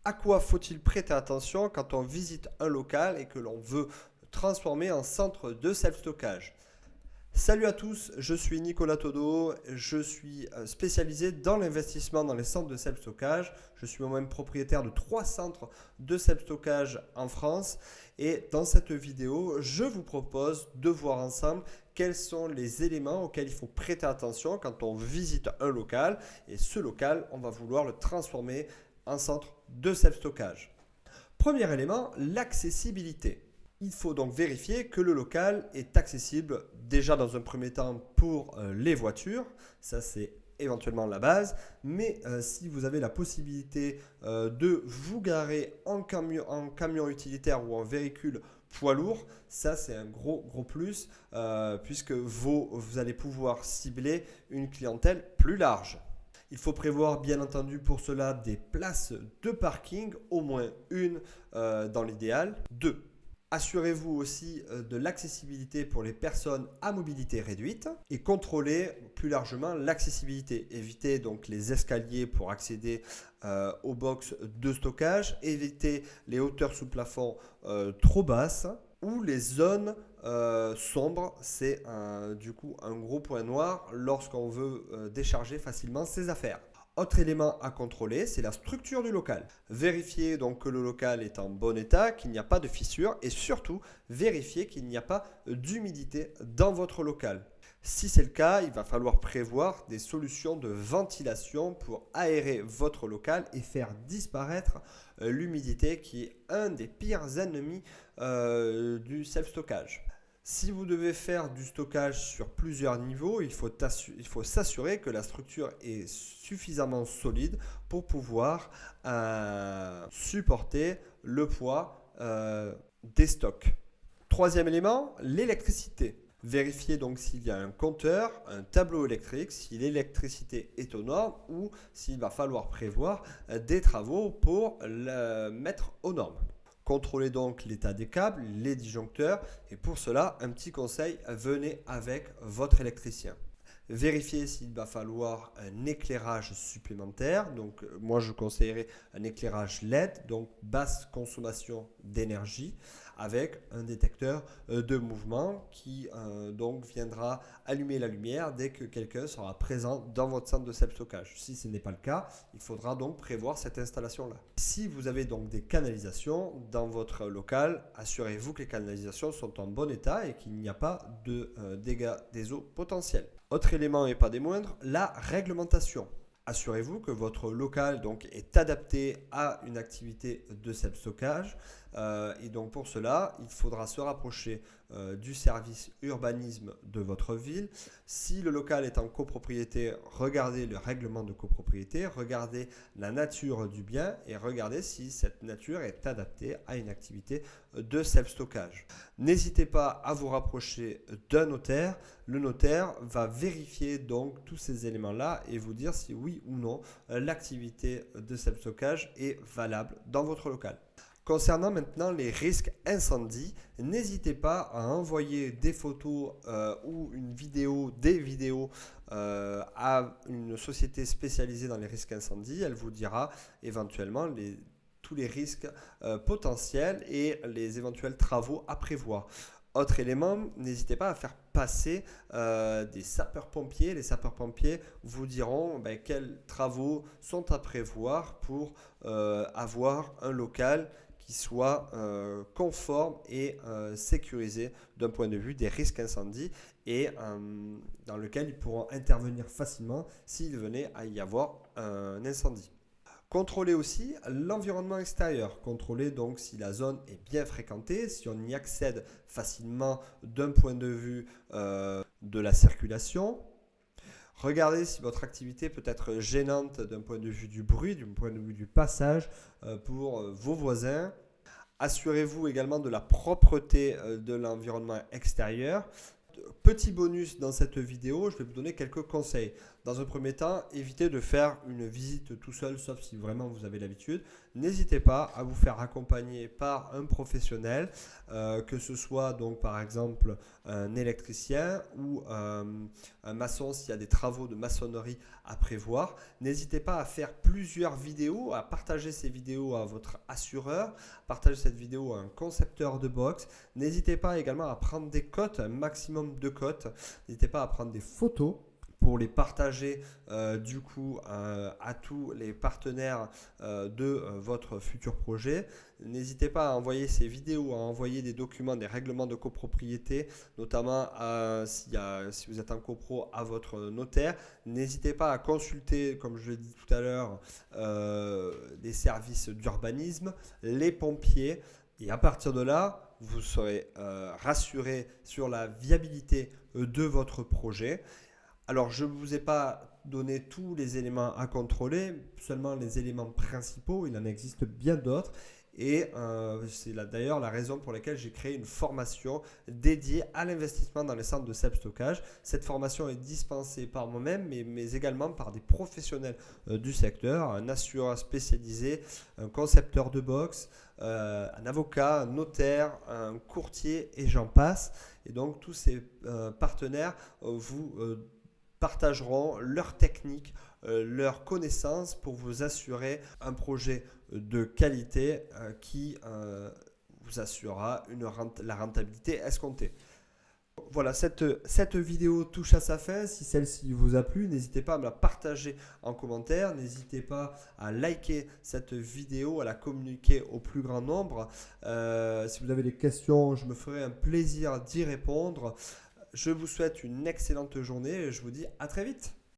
À quoi faut-il prêter attention quand on visite un local et que l'on veut transformer en centre de self-stockage? Salut à tous, je suis Nicolas Todo, je suis spécialisé dans l'investissement dans les centres de self-stockage. Je suis moi-même propriétaire de 3 centres de self-stockage en France et dans cette vidéo, je vous propose de voir ensemble quels sont les éléments auxquels il faut prêter attention quand on visite un local et ce local, on va vouloir le transformer en centre de self-stockage. Premier élément, l'accessibilité. Il faut donc vérifier que le local est accessible déjà dans un premier temps pour les voitures. Ça, c'est éventuellement la base. Mais si vous avez la possibilité de vous garer en camion utilitaire ou en véhicule poids lourd, ça c'est un gros plus puisque vous allez pouvoir cibler une clientèle plus large. Il faut prévoir bien entendu pour cela des places de parking, au moins une dans l'idéal. 2. Assurez-vous aussi de l'accessibilité pour les personnes à mobilité réduite et contrôlez plus largement l'accessibilité. Évitez donc les escaliers pour accéder aux box de stockage. Évitez les hauteurs sous plafond trop basses ou les zones sombres. C'est du coup un gros point noir lorsqu'on veut décharger facilement ses affaires. Autre élément à contrôler, c'est la structure du local. Vérifiez donc que le local est en bon état, qu'il n'y a pas de fissures et surtout vérifiez qu'il n'y a pas d'humidité dans votre local. Si c'est le cas, il va falloir prévoir des solutions de ventilation pour aérer votre local et faire disparaître l'humidité qui est un des pires ennemis du self-stockage. Si vous devez faire du stockage sur plusieurs niveaux, il faut s'assurer que la structure est suffisamment solide pour pouvoir supporter le poids des stocks. Troisième élément, l'électricité. Vérifiez donc s'il y a un compteur, un tableau électrique, si l'électricité est aux normes ou s'il va falloir prévoir des travaux pour le mettre aux normes. Contrôlez donc l'état des câbles, les disjoncteurs et pour cela, un petit conseil, venez avec votre électricien. Vérifiez s'il va falloir un éclairage supplémentaire. Donc moi je conseillerais un éclairage LED, donc basse consommation d'énergie avec un détecteur de mouvement qui donc viendra allumer la lumière dès que quelqu'un sera présent dans votre centre de self-stockage. Si ce n'est pas le cas, il faudra donc prévoir cette installation-là. Si vous avez donc des canalisations dans votre local, assurez-vous que les canalisations sont en bon état et qu'il n'y a pas de dégâts des eaux potentiels. Autre élément et pas des moindres, la réglementation. Assurez-vous que votre local donc, est adapté à une activité de self-stockage et donc pour cela, il faudra se rapprocher du service urbanisme de votre ville. Si le local est en copropriété, regardez le règlement de copropriété, regardez la nature du bien et regardez si cette nature est adaptée à une activité de self-stockage. N'hésitez pas à vous rapprocher d'un notaire. Le notaire va vérifier donc tous ces éléments-là et vous dire si oui ou non l'activité de self-stockage est valable dans votre local. Concernant maintenant les risques incendie, n'hésitez pas à envoyer des photos ou des vidéos à une société spécialisée dans les risques incendie. Elle vous dira éventuellement tous les risques potentiels et les éventuels travaux à prévoir. Autre élément, n'hésitez pas à faire passer des sapeurs-pompiers. Les sapeurs-pompiers vous diront quels travaux sont à prévoir pour avoir un local qui soit conforme et sécurisé d'un point de vue des risques incendies et dans lequel ils pourront intervenir facilement s'il venait à y avoir un incendie. Contrôlez aussi l'environnement extérieur. Contrôlez donc si la zone est bien fréquentée, si on y accède facilement d'un point de vue de la circulation. Regardez si votre activité peut être gênante d'un point de vue du bruit, d'un point de vue du passage pour vos voisins. Assurez-vous également de la propreté de l'environnement extérieur. Petit bonus dans cette vidéo, je vais vous donner quelques conseils. Dans un premier temps, évitez de faire une visite tout seul, sauf si vraiment vous avez l'habitude. N'hésitez pas à vous faire accompagner par un professionnel, que ce soit donc par exemple un électricien ou un maçon s'il y a des travaux de maçonnerie à prévoir. N'hésitez pas à faire plusieurs vidéos, à partager ces vidéos à votre assureur, partager cette vidéo à un concepteur de box. N'hésitez pas également à prendre des cotes, un maximum de cotes. N'hésitez pas à prendre des photos pour les partager à tous les partenaires de votre futur projet. N'hésitez pas à envoyer ces vidéos, à envoyer des documents, des règlements de copropriété, notamment si vous êtes en copro, à votre notaire. N'hésitez pas à consulter, comme je l'ai dit tout à l'heure, les services d'urbanisme, les pompiers. Et à partir de là, vous serez rassuré sur la viabilité de votre projet. Alors, je ne vous ai pas donné tous les éléments à contrôler, seulement les éléments principaux. Il en existe bien d'autres. Et c'est d'ailleurs la raison pour laquelle j'ai créé une formation dédiée à l'investissement dans les centres de self-stockage. Cette formation est dispensée par moi-même, mais également par des professionnels du secteur, un assureur spécialisé, un concepteur de box, un avocat, un notaire, un courtier et j'en passe. Et donc, tous ces partenaires vous partageront leurs techniques, leurs connaissances pour vous assurer un projet de qualité qui vous assurera la rentabilité escomptée. Voilà, cette vidéo touche à sa fin. Si celle-ci vous a plu, n'hésitez pas à me la partager en commentaire. N'hésitez pas à liker cette vidéo, à la communiquer au plus grand nombre. Si vous avez des questions, je me ferai un plaisir d'y répondre. Je vous souhaite une excellente journée et je vous dis à très vite.